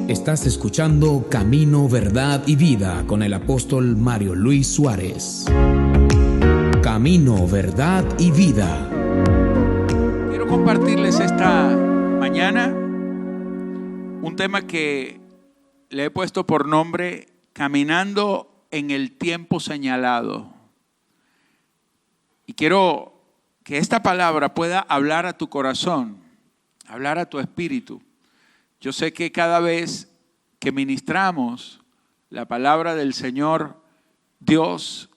Estás escuchando Camino, Verdad y Vida con el apóstol Mario Luis Suárez. Camino, Verdad y Vida. Quiero compartirles esta mañana un tema que le he puesto por nombre Caminando en el tiempo señalado. Y quiero que esta palabra pueda hablar a tu corazón, hablar a tu espíritu. Yo sé que cada vez que ministramos la palabra del Señor, Dios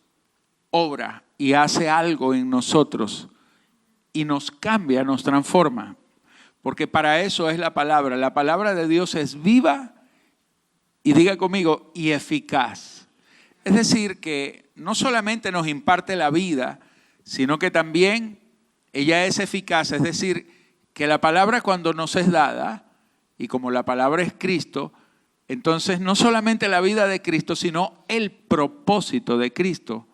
obra y hace algo en nosotros y nos cambia, nos transforma. Porque para eso es la palabra. La palabra de Dios es viva y diga conmigo, y eficaz. Es decir, que no solamente nos imparte la vida, sino que también ella es eficaz. Es decir, que la palabra cuando nos es dada, y como la palabra es Cristo, entonces no solamente la vida de Cristo, sino el propósito de Cristo,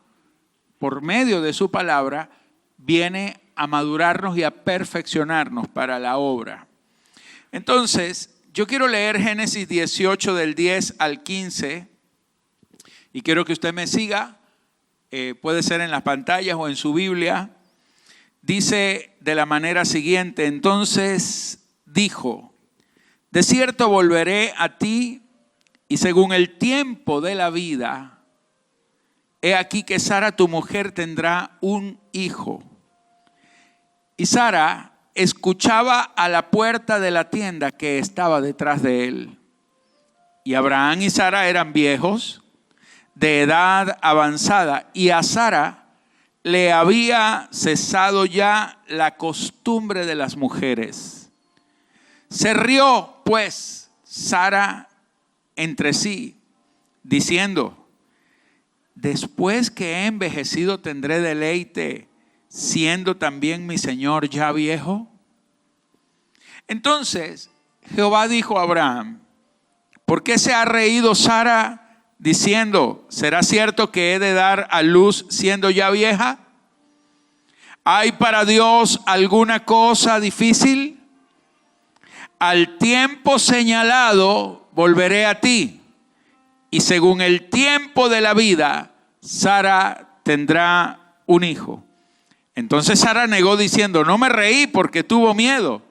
por medio de su palabra, viene a madurarnos y a perfeccionarnos para la obra. Entonces, yo quiero leer Génesis 18 del 10 al 15 y quiero que usted me siga, puede ser en las pantallas o en su Biblia. Dice de la manera siguiente: entonces dijo, de cierto volveré a ti y según el tiempo de la vida, he aquí que Sara tu mujer tendrá un hijo. Y Sara escuchaba a la puerta de la tienda que estaba detrás de él. Y Abraham y Sara eran viejos, de edad avanzada, y a Sara le había cesado ya la costumbre de las mujeres. Se rió, pues, Sara entre sí, diciendo, después que he envejecido tendré deleite, siendo también mi señor ya viejo. Entonces Jehová dijo a Abraham, ¿por qué se ha reído Sara diciendo, será cierto que he de dar a luz siendo ya vieja? ¿Hay para Dios alguna cosa difícil? Al tiempo señalado volveré a ti, y según el tiempo de la vida, Sara tendrá un hijo. Entonces Sara negó diciendo, no me reí porque tuvo miedo.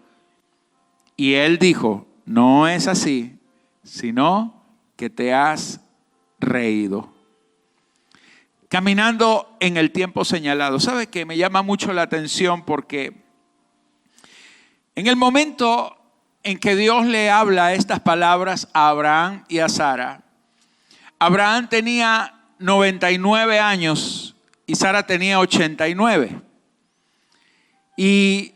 Y él dijo, no es así, sino que te has reído. Caminando en el tiempo señalado. ¿Sabe qué? Me llama mucho la atención porque en el momento en que Dios le habla estas palabras a Abraham y a Sara, Abraham tenía 99 años y Sara tenía 89. Y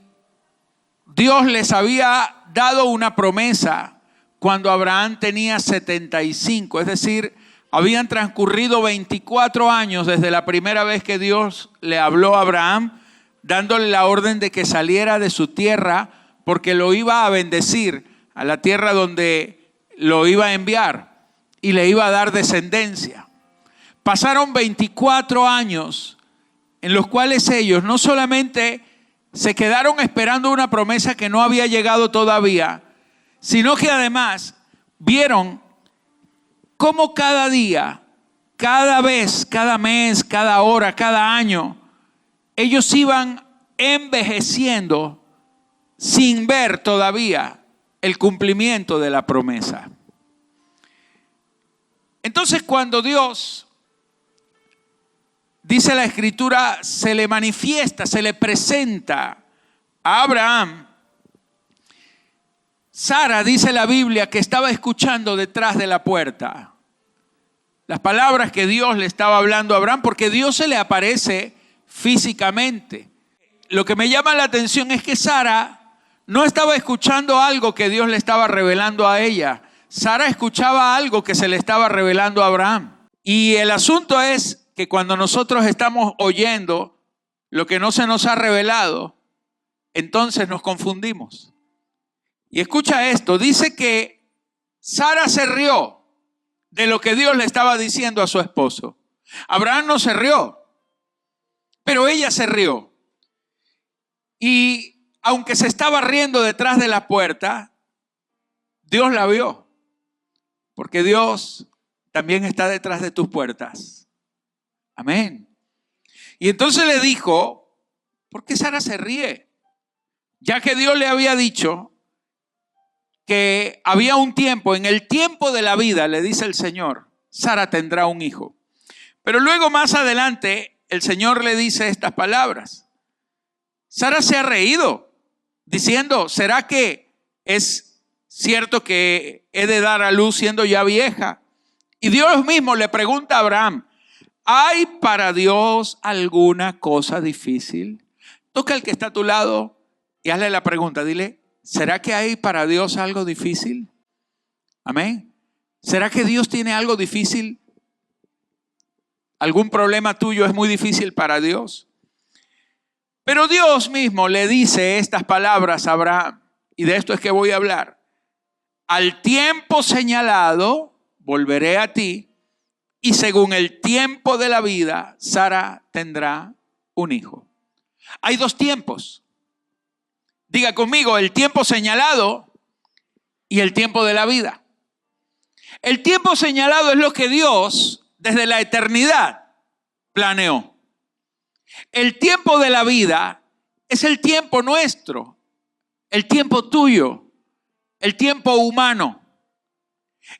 Dios les había dado una promesa cuando Abraham tenía 75, es decir, habían transcurrido 24 años desde la primera vez que Dios le habló a Abraham, dándole la orden de que saliera de su tierra, porque lo iba a bendecir a la tierra donde lo iba a enviar y le iba a dar descendencia. Pasaron 24 años en los cuales ellos no solamente se quedaron esperando una promesa que no había llegado todavía, sino que además vieron cómo cada día, cada vez, cada mes, cada hora, cada año, ellos iban envejeciendo sin ver todavía el cumplimiento de la promesa. Entonces cuando Dios, dice la Escritura, se le manifiesta, se le presenta a Abraham, Sara, dice la Biblia, que estaba escuchando detrás de la puerta las palabras que Dios le estaba hablando a Abraham, porque Dios se le aparece físicamente. Lo que me llama la atención es que Sara no estaba escuchando algo que Dios le estaba revelando a ella. Sara escuchaba algo que se le estaba revelando a Abraham. Y el asunto es que cuando nosotros estamos oyendo lo que no se nos ha revelado, entonces nos confundimos. Y escucha esto, dice que Sara se rió de lo que Dios le estaba diciendo a su esposo. Abraham no se rió, pero ella se rió. Y aunque se estaba riendo detrás de la puerta, Dios la vio. Porque Dios también está detrás de tus puertas. Amén. Y entonces le dijo, ¿por qué Sara se ríe? Ya que Dios le había dicho que había un tiempo, en el tiempo de la vida, le dice el Señor, Sara tendrá un hijo. Pero luego más adelante el Señor le dice estas palabras. Sara se ha reído diciendo, ¿será que es cierto que he de dar a luz siendo ya vieja? Y Dios mismo le pregunta a Abraham, ¿hay para Dios alguna cosa difícil? Toca al que está a tu lado y hazle la pregunta, dile, ¿será que hay para Dios algo difícil? Amén. ¿Será que Dios tiene algo difícil? ¿Algún problema tuyo es muy difícil para Dios? Pero Dios mismo le dice estas palabras a Abraham, y de esto es que voy a hablar. Al tiempo señalado volveré a ti, y según el tiempo de la vida, Sara tendrá un hijo. Hay dos tiempos. Diga conmigo, el tiempo señalado y el tiempo de la vida. El tiempo señalado es lo que Dios desde la eternidad planeó. El tiempo de la vida es el tiempo nuestro, el tiempo tuyo, el tiempo humano,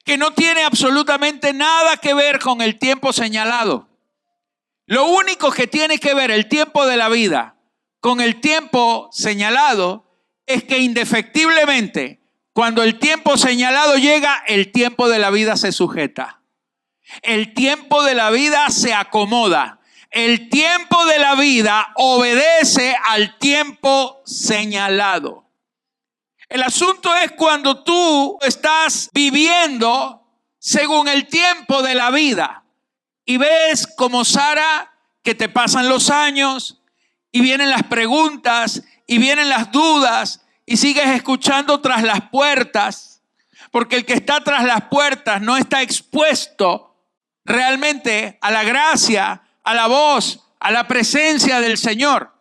que no tiene absolutamente nada que ver con el tiempo señalado. Lo único que tiene que ver el tiempo de la vida con el tiempo señalado es que indefectiblemente cuando el tiempo señalado llega, el tiempo de la vida se sujeta. El tiempo de la vida se acomoda. El tiempo de la vida obedece al tiempo señalado. El asunto es cuando tú estás viviendo según el tiempo de la vida y ves como Sara que te pasan los años y vienen las preguntas y vienen las dudas y sigues escuchando tras las puertas, porque el que está tras las puertas no está expuesto realmente a la gracia, a la voz, a la presencia del Señor.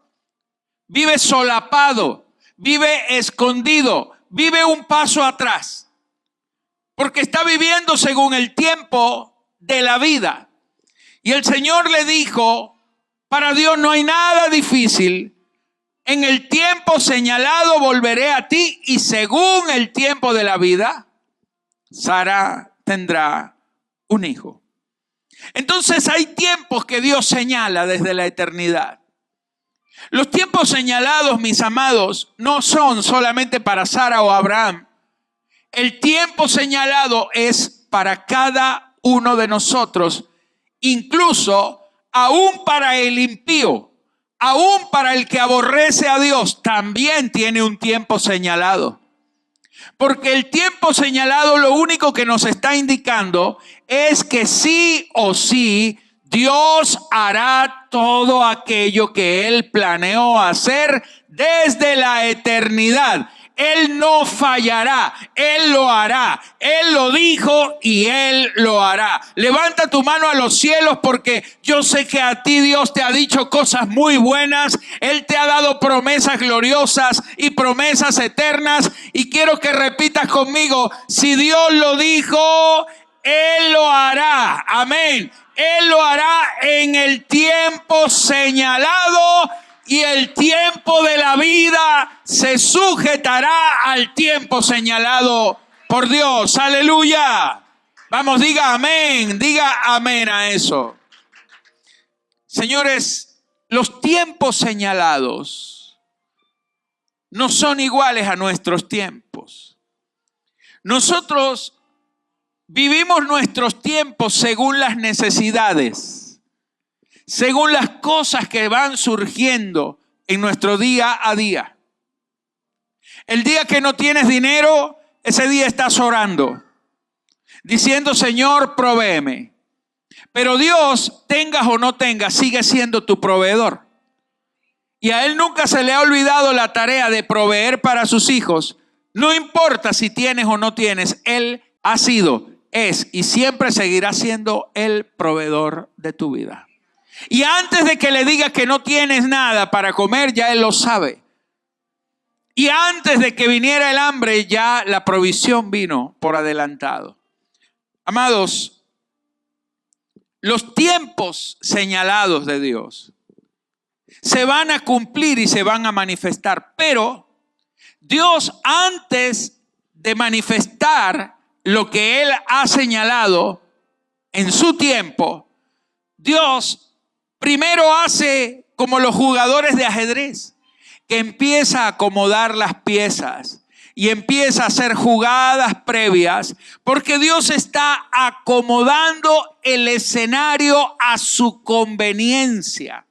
Vive solapado, vive escondido, vive un paso atrás, porque está viviendo según el tiempo de la vida. Y el Señor le dijo, para Dios no hay nada difícil. En el tiempo señalado volveré a ti y según el tiempo de la vida, Sara tendrá un hijo. Entonces hay tiempos que Dios señala desde la eternidad. Los tiempos señalados, mis amados, no son solamente para Sara o Abraham. El tiempo señalado es para cada uno de nosotros, incluso aún para el impío, aún para el que aborrece a Dios, también tiene un tiempo señalado. Porque el tiempo señalado lo único que nos está indicando es que sí o sí Dios hará todo aquello que Él planeó hacer desde la eternidad. Él no fallará, Él lo hará. Él lo dijo y Él lo hará. Levanta tu mano a los cielos porque yo sé que a ti Dios te ha dicho cosas muy buenas. Él te ha dado promesas gloriosas y promesas eternas. Y quiero que repitas conmigo, si Dios lo dijo, Él lo hará. Amén. Él lo hará en el tiempo señalado. Y el tiempo de la vida se sujetará al tiempo señalado por Dios. Aleluya. Vamos, diga amén a eso. Señores, los tiempos señalados no son iguales a nuestros tiempos. Nosotros vivimos nuestros tiempos según las necesidades, según las cosas que van surgiendo en nuestro día a día. El día que no tienes dinero, ese día estás orando, diciendo, Señor, provéeme. Pero Dios, tengas o no tengas, sigue siendo tu proveedor. Y a Él nunca se le ha olvidado la tarea de proveer para sus hijos. No importa si tienes o no tienes, Él ha sido, es y siempre seguirá siendo el proveedor de tu vida. Y antes de que le digas que no tienes nada para comer, ya Él lo sabe. Y antes de que viniera el hambre, ya la provisión vino por adelantado. Amados, los tiempos señalados de Dios se van a cumplir y se van a manifestar, pero Dios, antes de manifestar lo que Él ha señalado en su tiempo, Dios primero hace como los jugadores de ajedrez, que empieza a acomodar las piezas y empieza a hacer jugadas previas, porque Dios está acomodando el escenario a su conveniencia.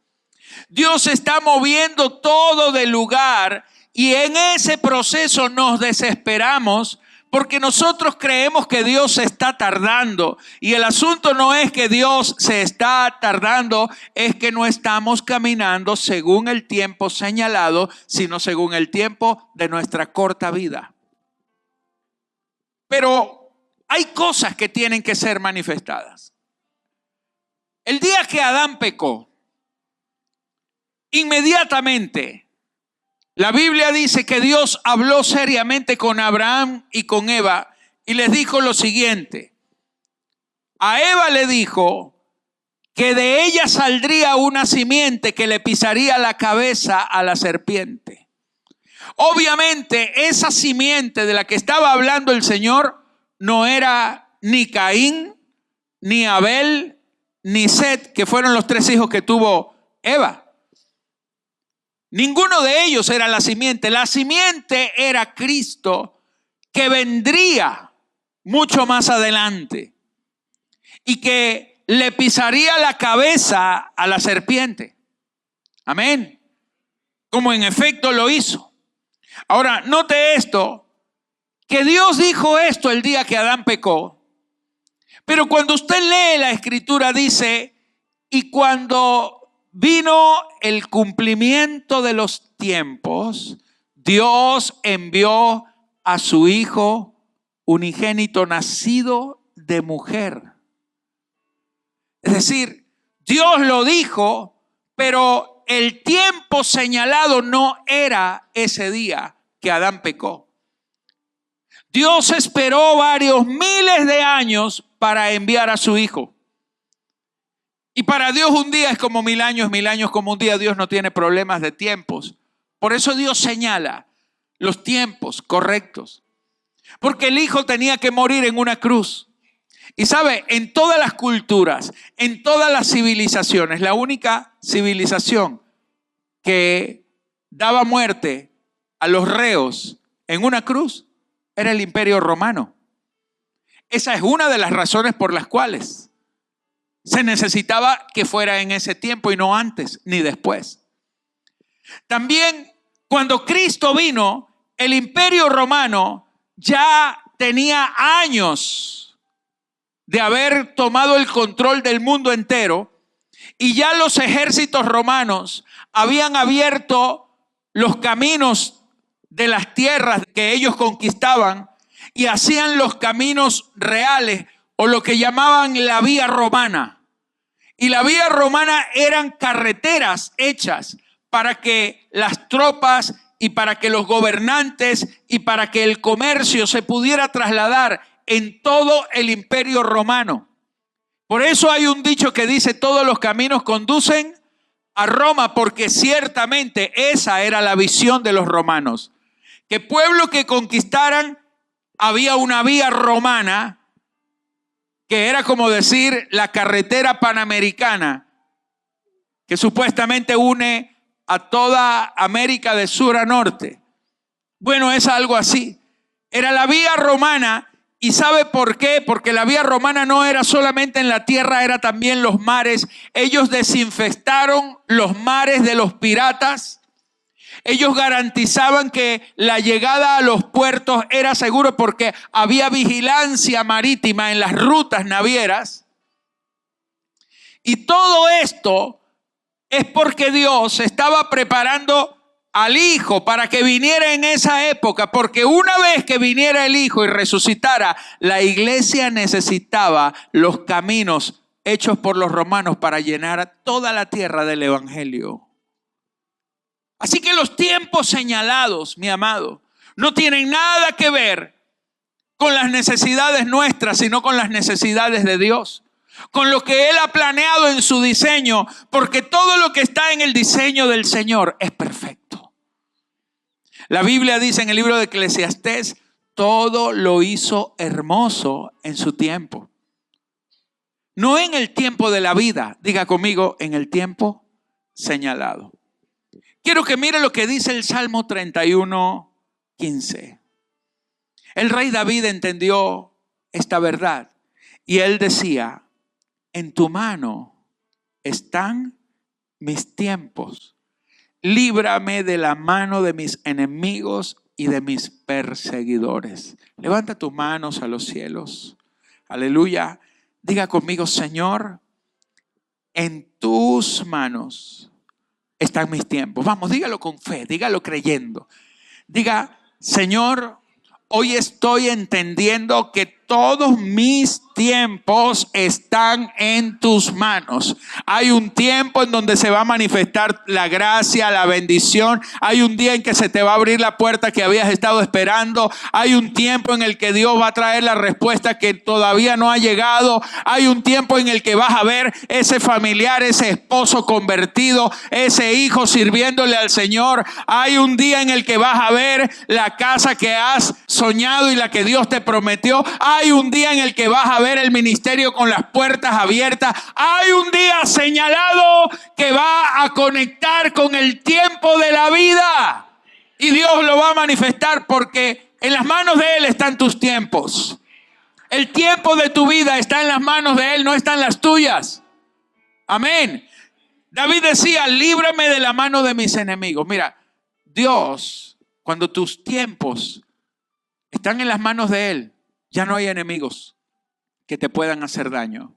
Dios está moviendo todo de lugar y en ese proceso nos desesperamos porque nosotros creemos que Dios se está tardando. Y el asunto no es que Dios se está tardando, es que no estamos caminando según el tiempo señalado, sino según el tiempo de nuestra corta vida. Pero hay cosas que tienen que ser manifestadas. El día que Adán pecó, inmediatamente la Biblia dice que Dios habló seriamente con Abraham y con Eva y les dijo lo siguiente. A Eva le dijo que de ella saldría una simiente que le pisaría la cabeza a la serpiente. Obviamente esa simiente de la que estaba hablando el Señor no era ni Caín, ni Abel, ni Set, que fueron los 3 hijos que tuvo Eva. Ninguno de ellos era la simiente. La simiente era Cristo, que vendría mucho más adelante y que le pisaría la cabeza a la serpiente. Amén. Como en efecto lo hizo. Ahora, note esto, que Dios dijo esto el día que Adán pecó. Pero cuando usted lee la Escritura dice, y cuando vino el cumplimiento de los tiempos, Dios envió a su Hijo unigénito nacido de mujer. Es decir, Dios lo dijo, pero el tiempo señalado no era ese día que Adán pecó. Dios esperó varios miles de años para enviar a su Hijo. Y para Dios un día es como 1000 años como un día. Dios no tiene problemas de tiempos. Por eso Dios señala los tiempos correctos. Porque el Hijo tenía que morir en una cruz. Y sabe, en todas las culturas, en todas las civilizaciones, la única civilización que daba muerte a los reos en una cruz era el Imperio Romano. Esa es una de las razones por las cuales se necesitaba que fuera en ese tiempo y no antes ni después. También cuando Cristo vino, el Imperio Romano ya tenía años de haber tomado el control del mundo entero y ya los ejércitos romanos habían abierto los caminos de las tierras que ellos conquistaban y hacían los caminos reales o lo que llamaban la vía romana. Y la vía romana eran carreteras hechas para que las tropas y para que los gobernantes y para que el comercio se pudiera trasladar en todo el Imperio Romano. Por eso hay un dicho que dice: todos los caminos conducen a Roma, porque ciertamente esa era la visión de los romanos. Que pueblo que conquistaran, había una vía romana que era como decir la carretera panamericana, que supuestamente une a toda América de sur a norte. Bueno, es algo así. Era la vía romana. ¿Y sabe por qué? Porque la vía romana no era solamente en la tierra, era también los mares. Ellos desinfectaron los mares de los piratas. Ellos garantizaban que la llegada a los puertos era seguro porque había vigilancia marítima en las rutas navieras. Y todo esto es porque Dios estaba preparando al Hijo para que viniera en esa época, porque una vez que viniera el Hijo y resucitara, la iglesia necesitaba los caminos hechos por los romanos para llenar toda la tierra del evangelio. Así que los tiempos señalados, mi amado, no tienen nada que ver con las necesidades nuestras, sino con las necesidades de Dios, con lo que Él ha planeado en su diseño, porque todo lo que está en el diseño del Señor es perfecto. La Biblia dice en el libro de Eclesiastés, todo lo hizo hermoso en su tiempo. No en el tiempo de la vida, diga conmigo, en el tiempo señalado. Quiero que mire lo que dice el Salmo 31:15. El rey David entendió esta verdad y él decía, en tu mano están mis tiempos. Líbrame de la mano de mis enemigos y de mis perseguidores. Levanta tus manos a los cielos. Aleluya. Diga conmigo, Señor, en tus manos están mis tiempos. Vamos, dígalo con fe, dígalo creyendo. Diga, Señor, hoy estoy entendiendo que todos mis tiempos están en tus manos. Hay un tiempo en donde se va a manifestar la gracia, la bendición. Hay un día en que se te va a abrir la puerta que habías estado esperando. Hay un tiempo en el que Dios va a traer la respuesta que todavía no ha llegado. Hay un tiempo en el que vas a ver ese familiar, ese esposo convertido, ese hijo sirviéndole al Señor. Hay un día en el que vas a ver la casa que has soñado y la que Dios te prometió. Hay un día en el que vas a ver el ministerio con las puertas abiertas. Hay un día señalado que va a conectar con el tiempo de la vida. Y Dios lo va a manifestar porque en las manos de Él están tus tiempos. El tiempo de tu vida está en las manos de Él, no están las tuyas. Amén. David decía, líbrame de la mano de mis enemigos. Mira, Dios, cuando tus tiempos están en las manos de Él, ya no hay enemigos que te puedan hacer daño.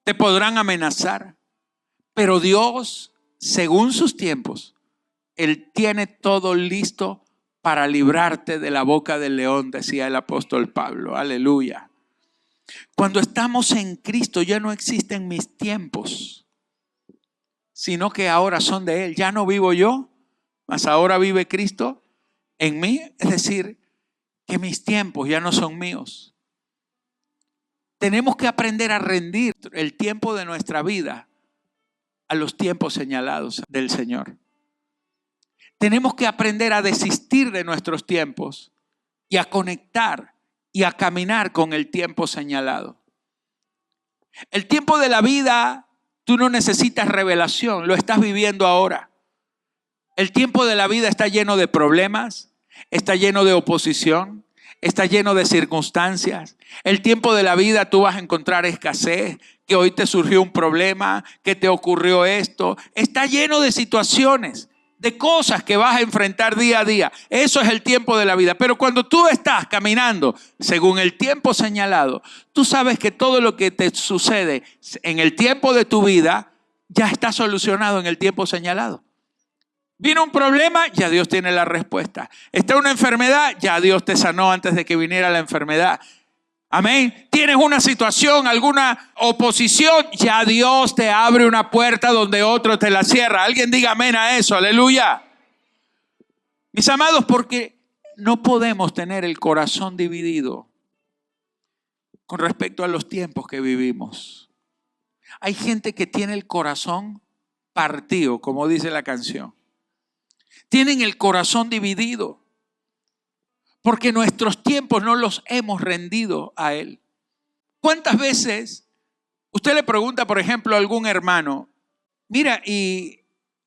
Te podrán amenazar, pero Dios, según sus tiempos, Él tiene todo listo para librarte de la boca del león, decía el apóstol Pablo. Aleluya. Cuando estamos en Cristo ya no existen mis tiempos, sino que ahora son de Él. Ya no vivo yo, mas ahora vive Cristo en mí. Es decir, que mis tiempos ya no son míos. Tenemos que aprender a rendir el tiempo de nuestra vida a los tiempos señalados del Señor. Tenemos que aprender a desistir de nuestros tiempos y a conectar y a caminar con el tiempo señalado. El tiempo de la vida, tú no necesitas revelación, lo estás viviendo ahora. El tiempo de la vida está lleno de problemas, está lleno de oposición, está lleno de circunstancias. El tiempo de la vida tú vas a encontrar escasez, que hoy te surgió un problema, que te ocurrió esto. Está lleno de situaciones, de cosas que vas a enfrentar día a día. Eso es el tiempo de la vida. Pero cuando tú estás caminando según el tiempo señalado, tú sabes que todo lo que te sucede en el tiempo de tu vida ya está solucionado en el tiempo señalado. Vino un problema, ya Dios tiene la respuesta. Está una enfermedad, ya Dios te sanó antes de que viniera la enfermedad. Amén. Tienes una situación, alguna oposición, ya Dios te abre una puerta donde otro te la cierra. Alguien diga amén a eso, aleluya. Mis amados, porque no podemos tener el corazón dividido con respecto a los tiempos que vivimos. Hay gente que tiene el corazón partido, como dice la canción. Tienen el corazón dividido porque nuestros tiempos no los hemos rendido a Él. ¿Cuántas veces usted le pregunta, por ejemplo, a algún hermano, mira, ¿y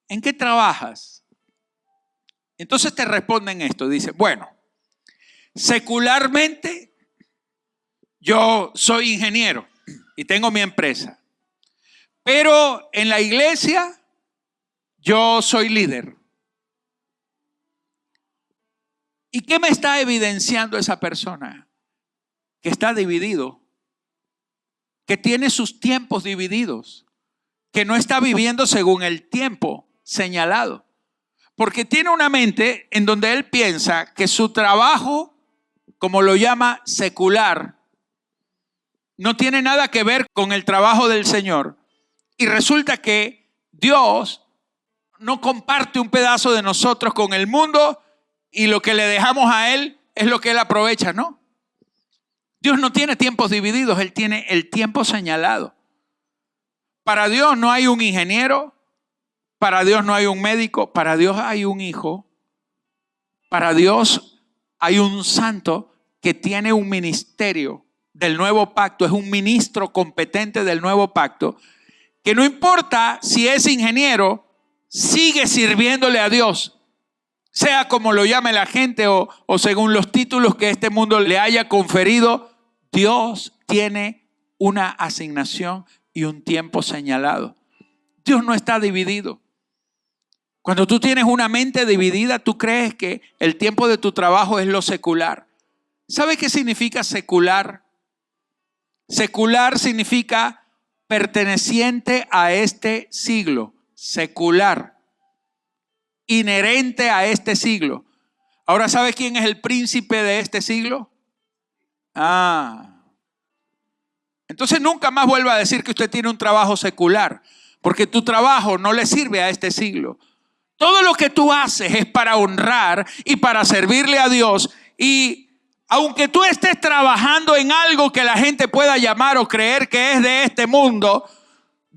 en qué trabajas? Entonces te responden esto, dice, bueno, secularmente yo soy ingeniero y tengo mi empresa, pero en la iglesia yo soy líder. ¿Y qué me está evidenciando esa persona? Que está dividido, que tiene sus tiempos divididos, que no está viviendo según el tiempo señalado. Porque tiene una mente en donde él piensa que su trabajo, como lo llama secular, no tiene nada que ver con el trabajo del Señor. Y resulta que Dios no comparte un pedazo de nosotros con el mundo y lo que le dejamos a Él es lo que Él aprovecha, ¿no? Dios no tiene tiempos divididos, Él tiene el tiempo señalado. Para Dios no hay un ingeniero, para Dios no hay un médico, para Dios hay un hijo, para Dios hay un santo que tiene un ministerio del nuevo pacto, es un ministro competente del nuevo pacto, que no importa si es ingeniero, sigue sirviéndole a Dios, sea como lo llame la gente o según los títulos que este mundo le haya conferido. Dios tiene una asignación y un tiempo señalado. Dios no está dividido. Cuando tú tienes una mente dividida, tú crees que el tiempo de tu trabajo es lo secular. ¿Sabes qué significa secular? Secular significa perteneciente a este siglo. Secular. Inherente a este siglo. Ahora, ¿sabes quién es el príncipe de este siglo? Entonces nunca más vuelva a decir que usted tiene un trabajo secular, porque tu trabajo no le sirve a este siglo. Todo lo que tú haces es para honrar y para servirle a Dios. Y aunque tú estés trabajando en algo que la gente pueda llamar o creer que es de este mundo,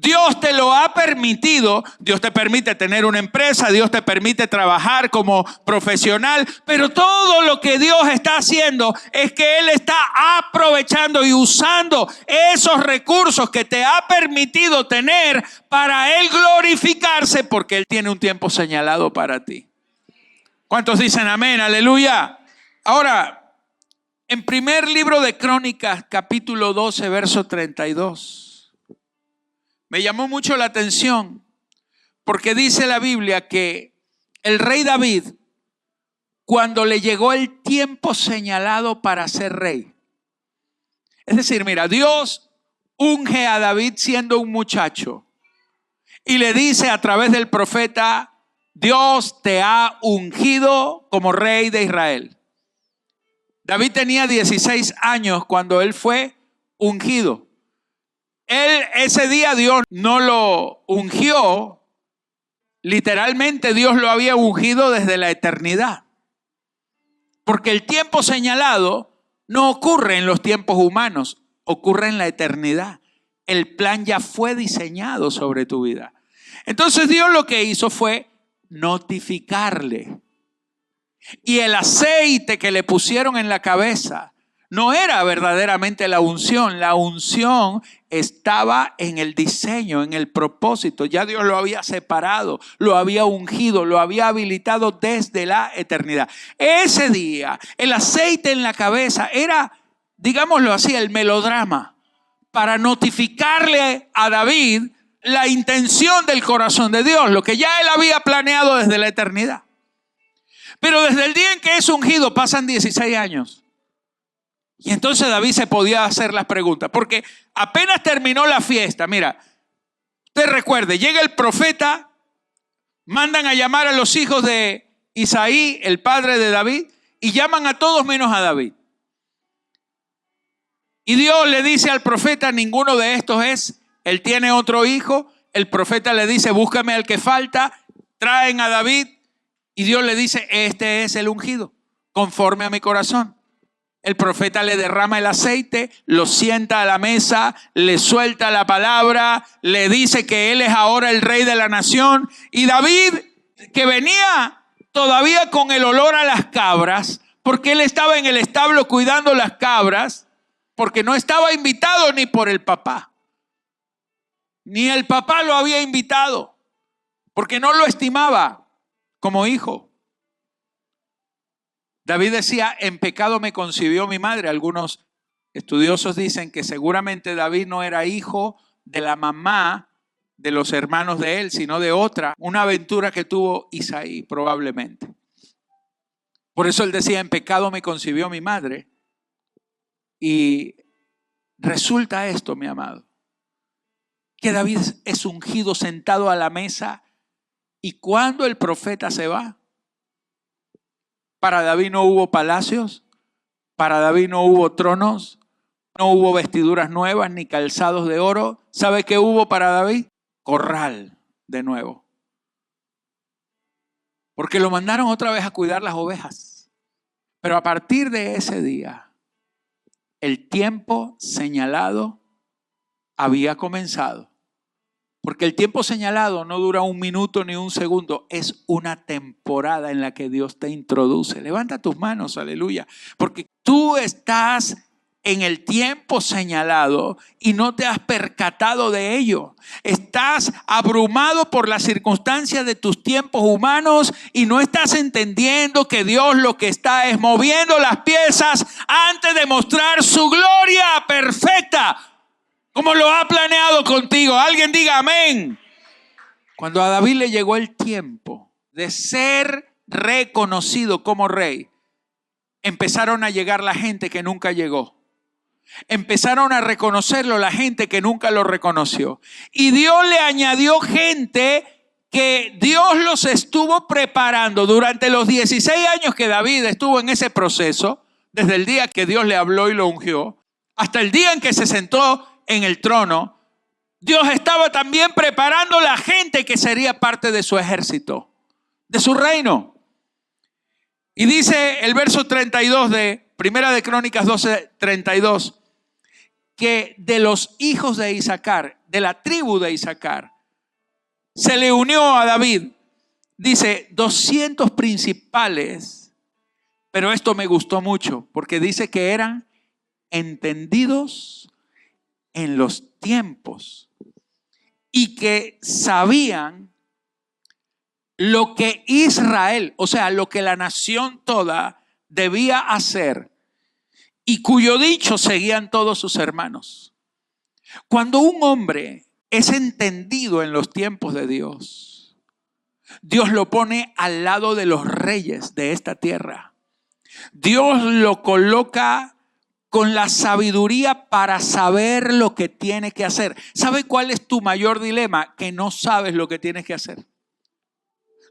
Dios te lo ha permitido. Dios te permite tener una empresa, Dios te permite trabajar como profesional, pero todo lo que Dios está haciendo es que Él está aprovechando y usando esos recursos que te ha permitido tener para Él glorificarse, porque Él tiene un tiempo señalado para ti. ¿Cuántos dicen amén? Aleluya. Ahora, en primer libro de Crónicas, capítulo 12, verso 32. Me llamó mucho la atención porque dice la Biblia que el rey David, cuando le llegó el tiempo señalado para ser rey, es decir, mira, Dios unge a David siendo un muchacho y le dice a través del profeta: Dios te ha ungido como rey de Israel. David tenía 16 años cuando él fue ungido. Ese día Dios no lo ungió, literalmente Dios lo había ungido desde la eternidad. Porque el tiempo señalado no ocurre en los tiempos humanos, ocurre en la eternidad. El plan ya fue diseñado sobre tu vida. Entonces Dios lo que hizo fue notificarle. Y el aceite que le pusieron en la cabeza no era verdaderamente la unción. La unción estaba en el diseño, en el propósito. Ya Dios lo había separado, lo había ungido, lo había habilitado desde la eternidad. Ese día, el aceite en la cabeza era, digámoslo así, el melodrama para notificarle a David la intención del corazón de Dios, lo que ya él había planeado desde la eternidad. Pero desde el día en que es ungido pasan 16 años. Y entonces David se podía hacer las preguntas, porque apenas terminó la fiesta. Mira, usted recuerde, llega el profeta, mandan a llamar a los hijos de Isaí, el padre de David, y llaman a todos menos a David. Y Dios le dice al profeta: ninguno de estos es. Él tiene otro hijo. El profeta le dice: búscame al que falta. Traen a David. Y Dios le dice: este es el ungido, conforme a mi corazón. El profeta le derrama el aceite, lo sienta a la mesa, le suelta la palabra, le dice que él es ahora el rey de la nación. Y David, que venía todavía con el olor a las cabras, porque él estaba en el establo cuidando las cabras, porque no estaba invitado ni por el papá, ni el papá lo había invitado, porque no lo estimaba como hijo. David decía: en pecado me concibió mi madre. Algunos estudiosos dicen que seguramente David no era hijo de la mamá de los hermanos de él, sino de otra, una aventura que tuvo Isaí probablemente. Por eso él decía: en pecado me concibió mi madre. Y resulta esto, mi amado, que David es ungido sentado a la mesa, y cuando el profeta se va, para David no hubo palacios, para David no hubo tronos, no hubo vestiduras nuevas ni calzados de oro. ¿Sabe qué hubo para David? Corral de nuevo. Porque lo mandaron otra vez a cuidar las ovejas. Pero a partir de ese día, el tiempo señalado había comenzado. Porque el tiempo señalado no dura un minuto ni un segundo, es una temporada en la que Dios te introduce. Levanta tus manos, aleluya. Porque tú estás en el tiempo señalado y no te has percatado de ello. Estás abrumado por las circunstancias de tus tiempos humanos y no estás entendiendo que Dios lo que está es moviendo las piezas antes de mostrar su gloria perfecta, como lo ha planeado contigo. Alguien diga amén. Cuando a David le llegó el tiempo de ser reconocido como rey, empezaron a llegar la gente que nunca llegó. Empezaron a reconocerlo la gente que nunca lo reconoció. Y Dios le añadió gente que Dios los estuvo preparando durante los 16 años que David estuvo en ese proceso, desde el día que Dios le habló y lo ungió, hasta el día en que se sentó en el trono. Dios estaba también preparando la gente que sería parte de su ejército, de su reino. Y dice el verso 32 de Primera de Crónicas 12:32, que de los hijos de Isaacar, de la tribu de Isaacar, se le unió a David, dice 200 principales, pero esto me gustó mucho, porque dice que eran entendidos en los tiempos y que sabían lo que Israel, o sea, lo que la nación toda debía hacer y cuyo dicho seguían todos sus hermanos. Cuando un hombre es entendido en los tiempos de Dios, Dios lo pone al lado de los reyes de esta tierra. Dios lo coloca con la sabiduría para saber lo que tiene que hacer. ¿Sabe cuál es tu mayor dilema? Que no sabes lo que tienes que hacer.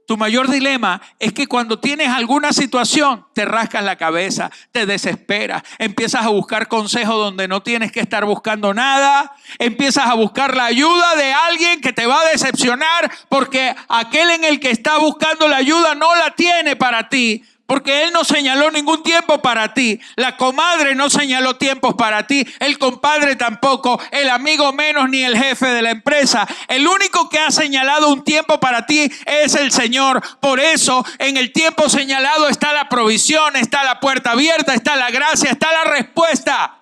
Tu mayor dilema es que cuando tienes alguna situación te rascas la cabeza, te desesperas, empiezas a buscar consejo donde no tienes que estar buscando nada, empiezas a buscar la ayuda de alguien que te va a decepcionar porque aquel en el que está buscando la ayuda no la tiene para ti. Porque él no señaló ningún tiempo para ti. La comadre no señaló tiempos para ti. El compadre tampoco. El amigo menos, ni el jefe de la empresa. El único que ha señalado un tiempo para ti es el Señor. Por eso, en el tiempo señalado está la provisión, está la puerta abierta, está la gracia, está la respuesta.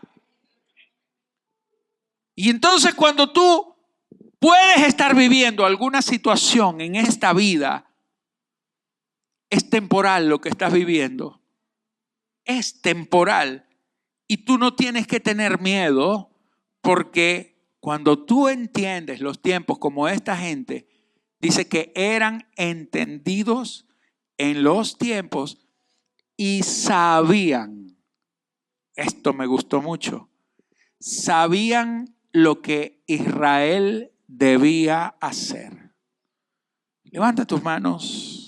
Y entonces cuando tú puedes estar viviendo alguna situación en esta vida, es temporal lo que estás viviendo. Es temporal. Y tú no tienes que tener miedo, porque cuando tú entiendes los tiempos como esta gente, dice que eran entendidos en los tiempos y sabían. Esto me gustó mucho. Sabían lo que Israel debía hacer. Levanta tus manos.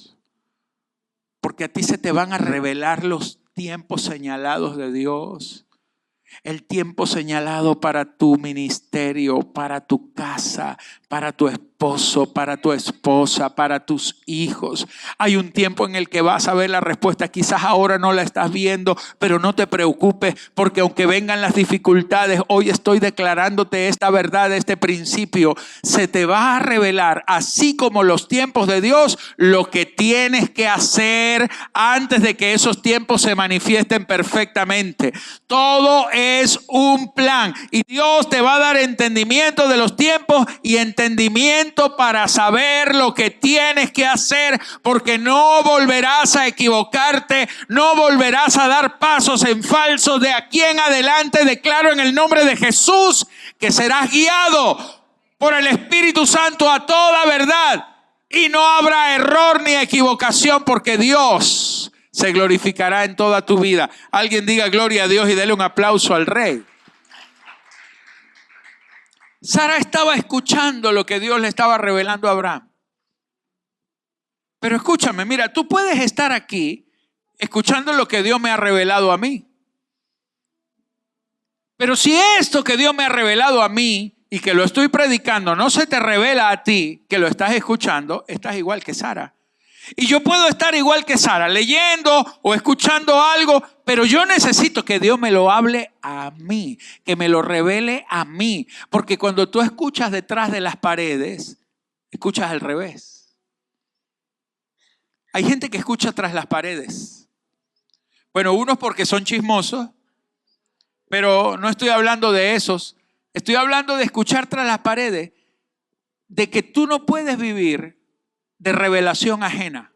Porque a ti se te van a revelar los tiempos señalados de Dios. El tiempo señalado para tu ministerio, para tu casa, para tu esposo, para tu esposa, para tus hijos. Hay un tiempo en el que vas a ver la respuesta. Quizás ahora no la estás viendo, pero no te preocupes, porque aunque vengan las dificultades, hoy estoy declarándote esta verdad, este principio. Se te va a revelar, así como los tiempos de Dios, lo que tienes que hacer antes de que esos tiempos se manifiesten perfectamente. Todo es un plan y Dios te va a dar entendimiento de los tiempos y entendimiento para saber lo que tienes que hacer, porque no volverás a equivocarte, no volverás a dar pasos en falso. De aquí en adelante declaro en el nombre de Jesús que serás guiado por el Espíritu Santo a toda verdad y no habrá error ni equivocación, porque Dios se glorificará en toda tu vida. Alguien diga gloria a Dios y dele un aplauso al Rey. Sara estaba escuchando lo que Dios le estaba revelando a Abraham. Pero escúchame, mira, tú puedes estar aquí escuchando lo que Dios me ha revelado a mí. Pero si esto que Dios me ha revelado a mí y que lo estoy predicando no se te revela a ti, que lo estás escuchando, estás igual que Sara. Y yo puedo estar igual que Sara, leyendo o escuchando algo, pero yo necesito que Dios me lo hable a mí, que me lo revele a mí. Porque cuando tú escuchas detrás de las paredes, escuchas al revés. Hay gente que escucha tras las paredes. Bueno, unos porque son chismosos, pero no estoy hablando de esos. Estoy hablando de escuchar tras las paredes, de que tú no puedes vivir de revelación ajena.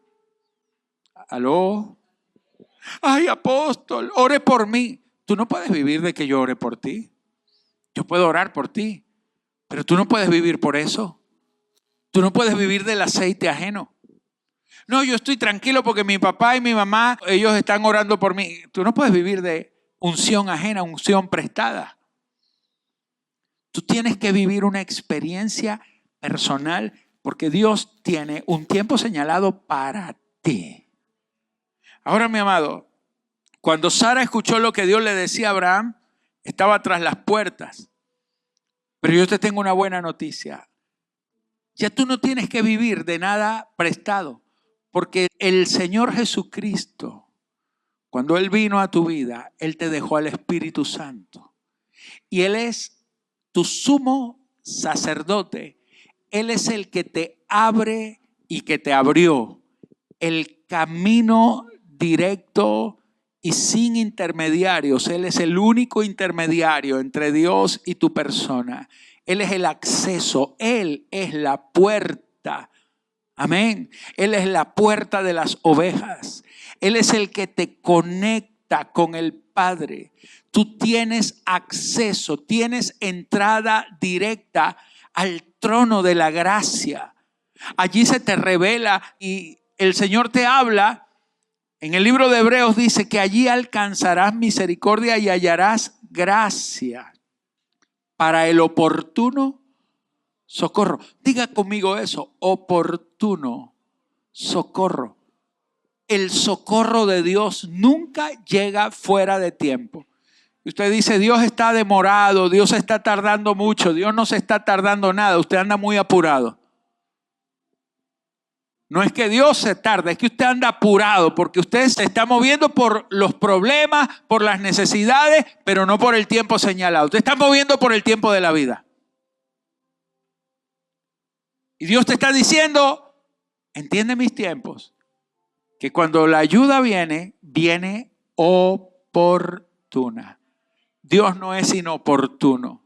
¿Aló? Ay, apóstol, ore por mí. Tú no puedes vivir de que yo ore por ti. Yo puedo orar por ti, pero tú no puedes vivir por eso. Tú no puedes vivir del aceite ajeno. No, yo estoy tranquilo porque mi papá y mi mamá, ellos están orando por mí. Tú no puedes vivir de unción ajena, unción prestada. Tú tienes que vivir una experiencia personal porque Dios tiene un tiempo señalado para ti. Ahora, mi amado, cuando Sara escuchó lo que Dios le decía a Abraham, estaba tras las puertas. Pero yo te tengo una buena noticia. Ya tú no tienes que vivir de nada prestado, porque el Señor Jesucristo, cuando Él vino a tu vida, Él te dejó al Espíritu Santo. Y Él es tu sumo sacerdote. Él es el que te abre y que te abrió el camino directo y sin intermediarios. Él es el único intermediario entre Dios y tu persona. Él es el acceso. Él es la puerta. Amén. Él es la puerta de las ovejas. Él es el que te conecta con el Padre. Tú tienes acceso, tienes entrada directa al trono de la gracia. Allí se te revela y el Señor te habla. En el libro de Hebreos dice que allí alcanzarás misericordia y hallarás gracia para el oportuno socorro. Diga conmigo eso, oportuno socorro. El socorro de Dios nunca llega fuera de tiempo. Usted dice, Dios está demorado, Dios está tardando mucho. Dios no se está tardando nada, usted anda muy apurado. No es que Dios se tarde, es que usted anda apurado porque usted se está moviendo por los problemas, por las necesidades, pero no por el tiempo señalado. Usted está moviendo por el tiempo de la vida. Y Dios te está diciendo, entiende mis tiempos, que cuando la ayuda viene, viene oportuna. Dios no es inoportuno.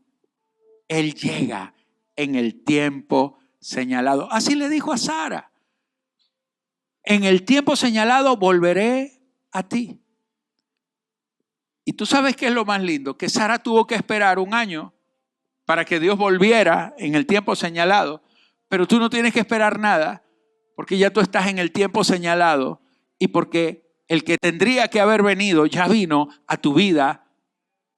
Él llega en el tiempo señalado. Así le dijo a Sara. En el tiempo señalado volveré a ti. Y tú sabes qué es lo más lindo, que Sara tuvo que esperar 1 año para que Dios volviera en el tiempo señalado. Pero tú no tienes que esperar nada, porque ya tú estás en el tiempo señalado y porque el que tendría que haber venido ya vino a tu vida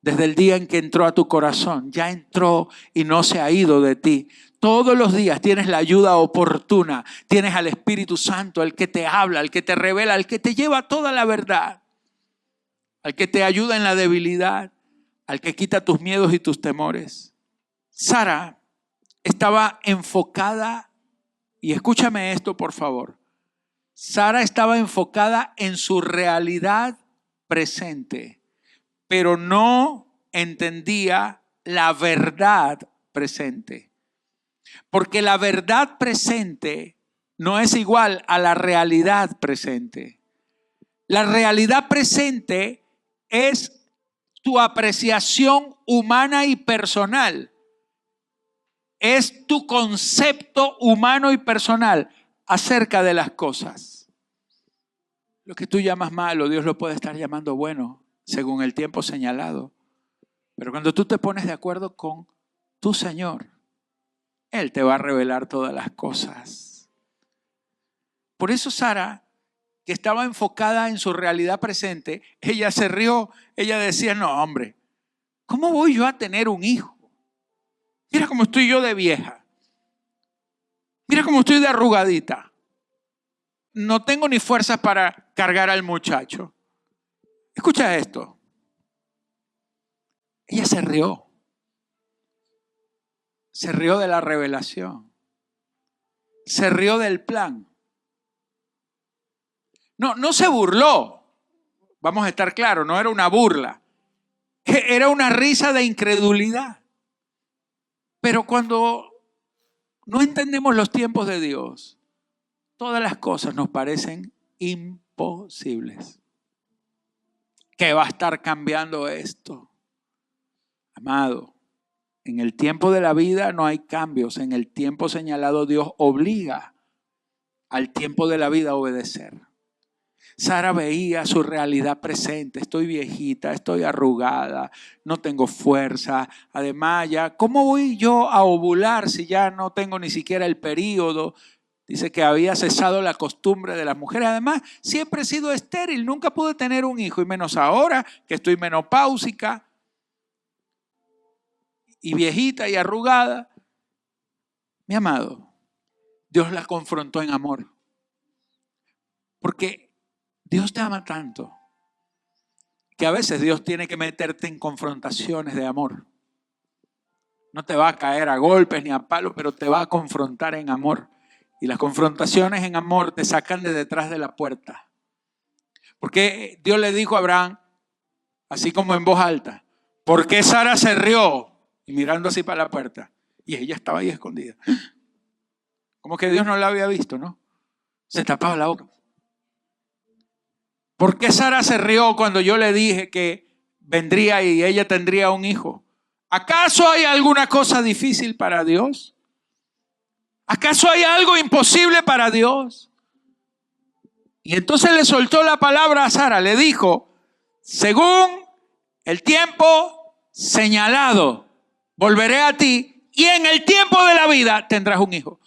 desde el día en que entró a tu corazón. Ya entró y no se ha ido de ti. Todos los días tienes la ayuda oportuna. Tienes al Espíritu Santo, el que te habla, el que te revela, el que te lleva toda la verdad, al que te ayuda en la debilidad, al que quita tus miedos y tus temores. Sara estaba enfocada, y escúchame esto por favor. Sara estaba enfocada en su realidad presente, pero no entendía la verdad presente. Porque la verdad presente no es igual a la realidad presente. La realidad presente es tu apreciación humana y personal. Es tu concepto humano y personal acerca de las cosas. Lo que tú llamas malo, Dios lo puede estar llamando bueno según el tiempo señalado. Pero cuando tú te pones de acuerdo con tu Señor, Él te va a revelar todas las cosas. Por eso Sara, que estaba enfocada en su realidad presente, ella se rió. Ella decía, no hombre, ¿cómo voy yo a tener un hijo? Mira cómo estoy yo de vieja. Mira cómo estoy de arrugadita. No tengo ni fuerzas para cargar al muchacho. Escucha esto. Ella se rió. Se rió de la revelación. Se rió del plan. No se burló. Vamos a estar claros, no era una burla. Era una risa de incredulidad. Pero cuando no entendemos los tiempos de Dios, todas las cosas nos parecen imposibles. ¿Qué va a estar cambiando esto? Amado, en el tiempo de la vida no hay cambios. En el tiempo señalado Dios obliga al tiempo de la vida a obedecer. Sara veía su realidad presente. Estoy viejita, estoy arrugada, no tengo fuerza. Además, ya, ¿cómo voy yo a ovular si ya no tengo ni siquiera el período? Dice que había cesado la costumbre de las mujeres. Además, siempre he sido estéril, nunca pude tener un hijo, y menos ahora que estoy menopáusica y viejita y arrugada. Mi amado, Dios la confrontó en amor. Porque Dios te ama tanto que a veces Dios tiene que meterte en confrontaciones de amor. No te va a caer a golpes ni a palos, pero te va a confrontar en amor. Y las confrontaciones en amor te sacan de detrás de la puerta. Porque Dios le dijo a Abraham, así como en voz alta, ¿por qué Sara se rió? Y mirando así para la puerta. Y ella estaba ahí escondida. Como que Dios no la había visto, ¿no? Se tapaba la boca. ¿Por qué Sara se rió cuando yo le dije que vendría y ella tendría un hijo? ¿Acaso hay alguna cosa difícil para Dios? ¿Acaso hay algo imposible para Dios? Y entonces le soltó la palabra a Sara, le dijo, según el tiempo señalado, volveré a ti y en el tiempo de la vida tendrás un hijo.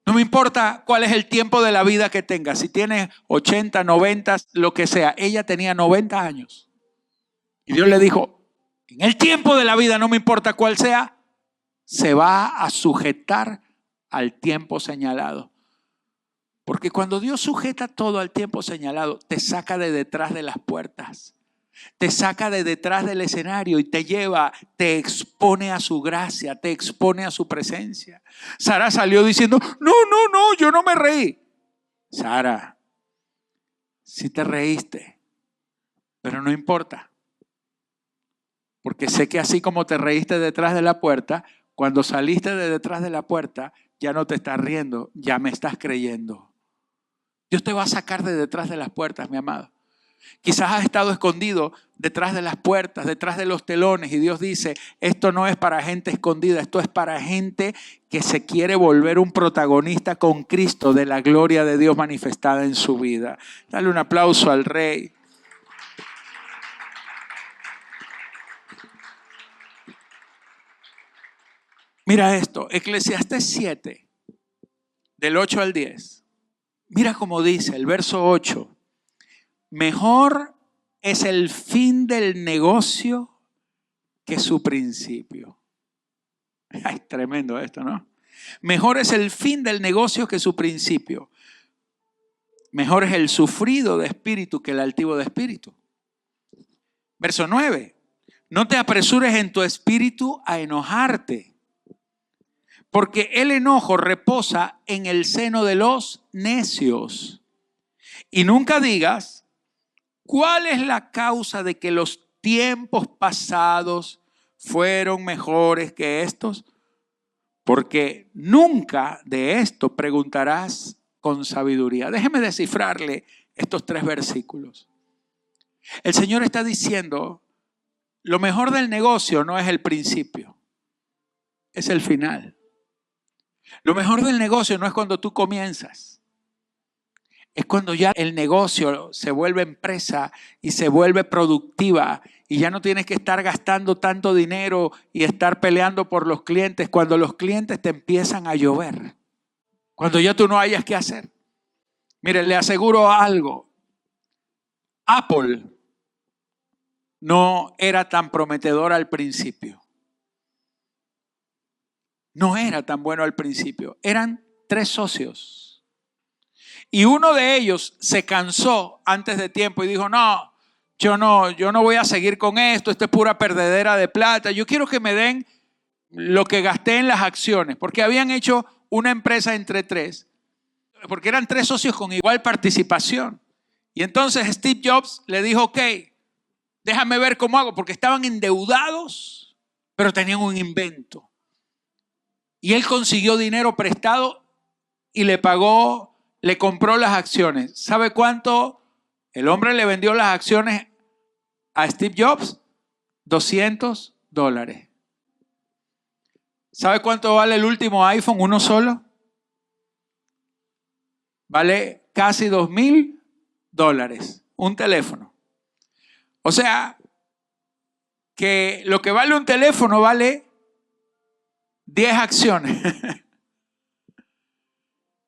No me importa cuál es el tiempo de la vida que tengas, si tienes 80, 90, lo que sea. Ella tenía 90 años. Y Dios le dijo, en el tiempo de la vida, no me importa cuál sea, se va a sujetar al tiempo señalado. Porque cuando Dios sujeta todo al tiempo señalado, te saca de detrás de las puertas. Te saca de detrás del escenario y te lleva, te expone a su gracia, te expone a su presencia. Sara salió diciendo, no, yo no me reí. Sara, sí te reíste, pero no importa. Porque sé que así como te reíste detrás de la puerta, cuando saliste de detrás de la puerta, ya no te estás riendo, ya me estás creyendo. Dios te va a sacar de detrás de las puertas, mi amado. Quizás has estado escondido detrás de las puertas, detrás de los telones, y Dios dice, esto no es para gente escondida, esto es para gente que se quiere volver un protagonista con Cristo de la gloria de Dios manifestada en su vida. Dale un aplauso al Rey. Mira esto, Eclesiastés 7, del 8 al 10. Mira cómo dice el verso 8. Mejor es el fin del negocio que su principio. Ay, tremendo esto, ¿no? Mejor es el fin del negocio que su principio. Mejor es el sufrido de espíritu que el altivo de espíritu. Verso 9. No te apresures en tu espíritu a enojarte, porque el enojo reposa en el seno de los necios. Y nunca digas, ¿cuál es la causa de que los tiempos pasados fueron mejores que estos? Porque nunca de esto preguntarás con sabiduría. Déjeme descifrarle estos 3 versículos. El Señor está diciendo, lo mejor del negocio no es el principio, es el final. Lo mejor del negocio no es cuando tú comienzas. Es cuando ya el negocio se vuelve empresa y se vuelve productiva y ya no tienes que estar gastando tanto dinero y estar peleando por los clientes, cuando los clientes te empiezan a llover, cuando ya tú no hayas qué hacer. Mire, le aseguro algo. Apple no era tan prometedor al principio. No era tan bueno al principio. Eran 3 socios. Y uno de ellos se cansó antes de tiempo y dijo, yo no voy a seguir con esto es pura perdedera de plata. Yo quiero que me den lo que gasté en las acciones, porque habían hecho una empresa entre 3. porque eran 3 socios con igual participación. Y entonces Steve Jobs le dijo, ok, déjame ver cómo hago, porque estaban endeudados, pero tenían un invento. Y él consiguió dinero prestado y le compró las acciones. ¿Sabe cuánto? El hombre le vendió las acciones a Steve Jobs, $200. ¿Sabe cuánto vale el último iPhone, uno solo? Vale casi $2,000, un teléfono. O sea, que lo que vale un teléfono vale 10 acciones.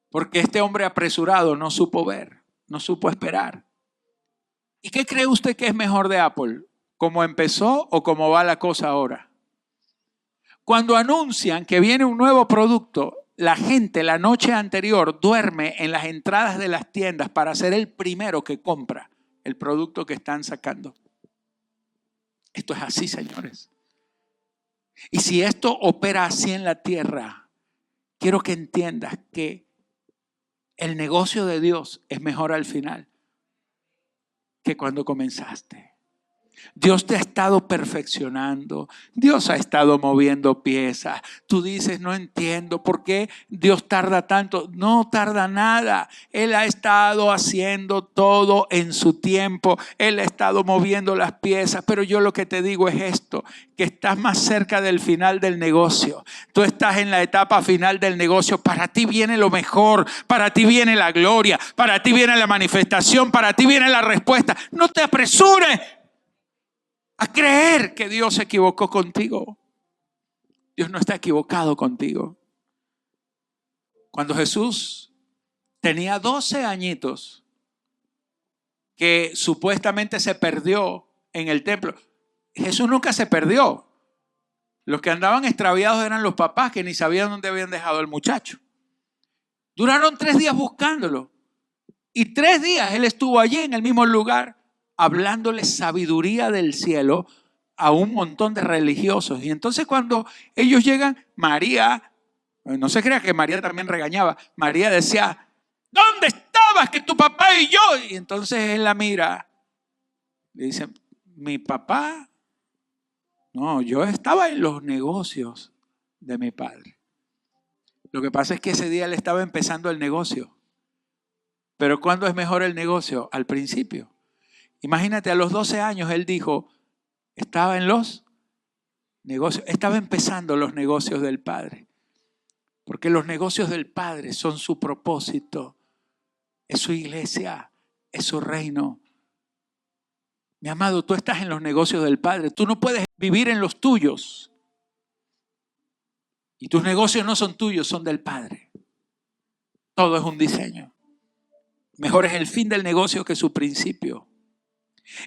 Porque este hombre apresurado no supo ver, no supo esperar. ¿Y qué cree usted que es mejor de Apple? ¿Cómo empezó o cómo va la cosa ahora? Cuando anuncian que viene un nuevo producto, la gente la noche anterior duerme en las entradas de las tiendas para ser el primero que compra el producto que están sacando. Esto es así, señores. Y si esto opera así en la tierra, quiero que entiendas que el negocio de Dios es mejor al final que cuando comenzaste. Dios te ha estado perfeccionando. Dios ha estado moviendo piezas. Tú dices, no entiendo por qué Dios tarda tanto. No tarda nada. Él ha estado haciendo todo en su tiempo. Él ha estado moviendo las piezas. Pero yo lo que te digo es esto, que estás más cerca del final del negocio. Tú estás en la etapa final del negocio. Para ti viene lo mejor. Para ti viene la gloria. Para ti viene la manifestación. Para ti viene la respuesta. No te apresures a creer que Dios se equivocó contigo. Dios no está equivocado contigo. Cuando Jesús tenía 12 añitos, que supuestamente se perdió en el templo, Jesús nunca se perdió. Los que andaban extraviados eran los papás que ni sabían dónde habían dejado al muchacho. Duraron 3 días buscándolo. Y 3 días él estuvo allí en el mismo lugar, hablándole sabiduría del cielo a un montón de religiosos. Y entonces cuando ellos llegan, María, no se crea que María también regañaba, María decía, ¿dónde estabas que tu papá y yo? Y entonces él la mira, le dice, mi papá, no, yo estaba en los negocios de mi padre. Lo que pasa es que ese día él estaba empezando el negocio. Pero ¿cuándo es mejor el negocio? Al principio. Imagínate, a los 12 años él dijo, estaba en los negocios, estaba empezando los negocios del Padre. Porque los negocios del Padre son su propósito, es su iglesia, es su reino. Mi amado, tú estás en los negocios del Padre, tú no puedes vivir en los tuyos. Y tus negocios no son tuyos, son del Padre. Todo es un diseño. Mejor es el fin del negocio que su principio.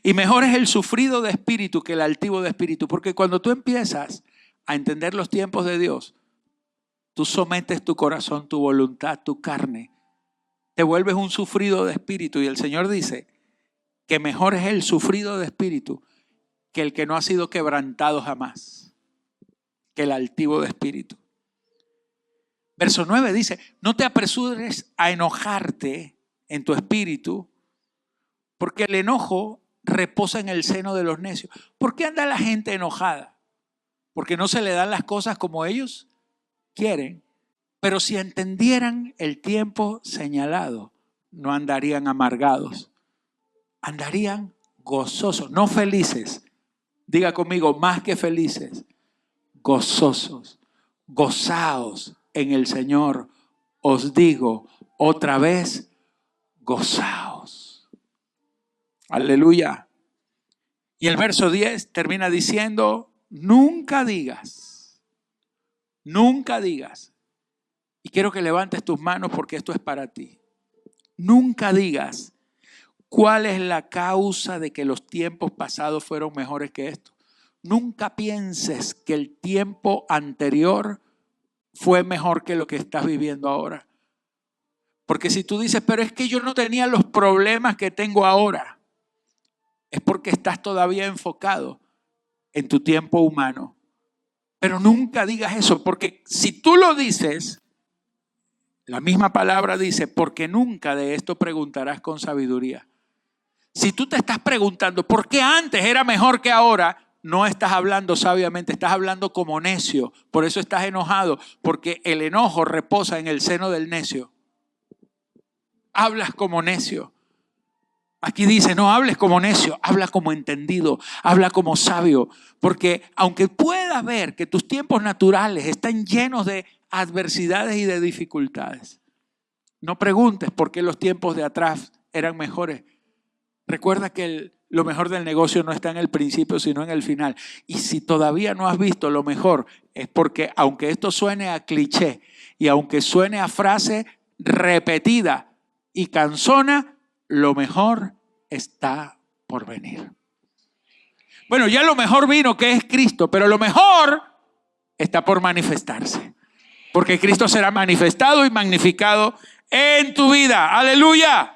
Y mejor es el sufrido de espíritu que el altivo de espíritu. Porque cuando tú empiezas a entender los tiempos de Dios, tú sometes tu corazón, tu voluntad, tu carne. Te vuelves un sufrido de espíritu. Y el Señor dice que mejor es el sufrido de espíritu que el que no ha sido quebrantado jamás. Que el altivo de espíritu. Verso 9 dice, no te apresures a enojarte en tu espíritu, porque el enojo reposa en el seno de los necios. ¿Por qué anda la gente enojada? Porque no se le dan las cosas como ellos quieren. Pero si entendieran el tiempo señalado, no andarían amargados. Andarían gozosos, no felices. Diga conmigo, más que felices, gozosos, gozaos en el Señor. Os digo otra vez, gozaos. Aleluya. Y el verso 10 termina diciendo, nunca digas. Y quiero que levantes tus manos porque esto es para ti. Nunca digas cuál es la causa de que los tiempos pasados fueron mejores que estos. Nunca pienses que el tiempo anterior fue mejor que lo que estás viviendo ahora. Porque si tú dices, pero es que yo no tenía los problemas que tengo ahora, es porque estás todavía enfocado en tu tiempo humano. Pero nunca digas eso, porque si tú lo dices, La misma palabra dice, porque nunca de esto preguntarás con sabiduría. Si tú te estás preguntando, ¿por qué antes era mejor que ahora? No estás hablando sabiamente, estás hablando como necio. Por eso estás enojado, porque el enojo reposa en el seno del necio. Hablas como necio. Aquí dice, no hables como necio, habla como entendido, habla como sabio. Porque aunque pueda ver que tus tiempos naturales están llenos de adversidades y de dificultades, no preguntes por qué los tiempos de atrás eran mejores. Recuerda que lo mejor del negocio no está en el principio, sino en el final. Y si todavía no has visto lo mejor, es porque aunque esto suene a cliché y aunque suene a frase repetida y cansona, lo mejor está por venir. Bueno, ya lo mejor vino, que es Cristo, pero lo mejor está por manifestarse. Porque Cristo será manifestado y magnificado en tu vida. ¡Aleluya!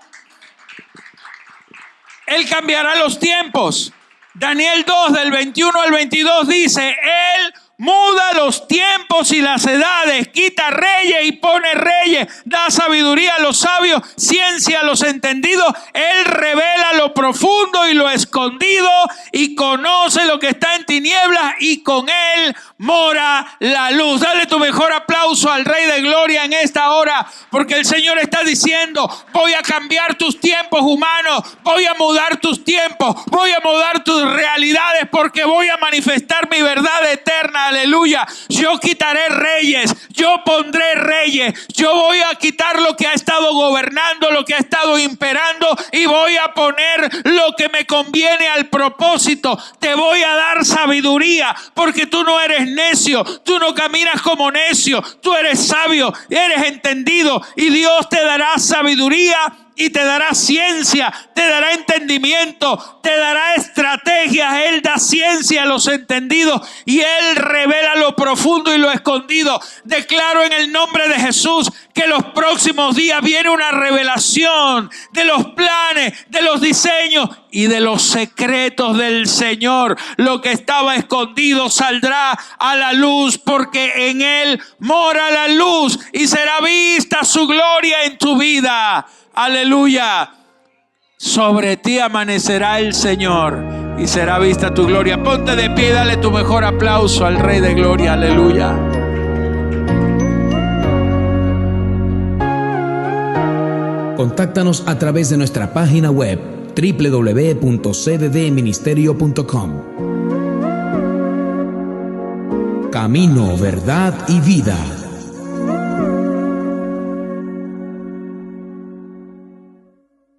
Él cambiará los tiempos. Daniel 2, del 21 al 22 dice, Él muda los tiempos y las edades, quita reyes y pone reyes, da sabiduría a los sabios, ciencia a los entendidos. Él revela lo profundo y lo escondido y conoce lo que está en tinieblas y con Él mora la luz. Dale tu mejor aplauso al Rey de Gloria en esta hora, porque el Señor está diciendo, voy a cambiar tus tiempos humanos, voy a mudar tus tiempos, voy a mudar tus realidades, porque voy a manifestar mi verdad eterna. Aleluya. Yo quitaré reyes, yo pondré reyes, yo voy a quitar lo que ha estado gobernando, lo que ha estado imperando, y voy a poner lo que me conviene al propósito. Te voy a dar sabiduría, porque tú no eres necio, tú no caminas como necio, tú eres sabio, eres entendido, y Dios te dará sabiduría y te dará ciencia, te dará entendimiento, te dará estrategias. Él da ciencia a los entendidos y Él revela lo profundo y lo escondido. Declaro en el nombre de Jesús que los próximos días viene una revelación de los planes, de los diseños y de los secretos del Señor. Lo que estaba escondido saldrá a la luz, porque en Él mora la luz y será vista su gloria en tu vida. Aleluya. Sobre ti amanecerá el Señor y será vista tu gloria. Ponte de pie, dale tu mejor aplauso al Rey de Gloria. Aleluya. Contáctanos a través de nuestra página web www.cddministerio.com. Camino, verdad y vida.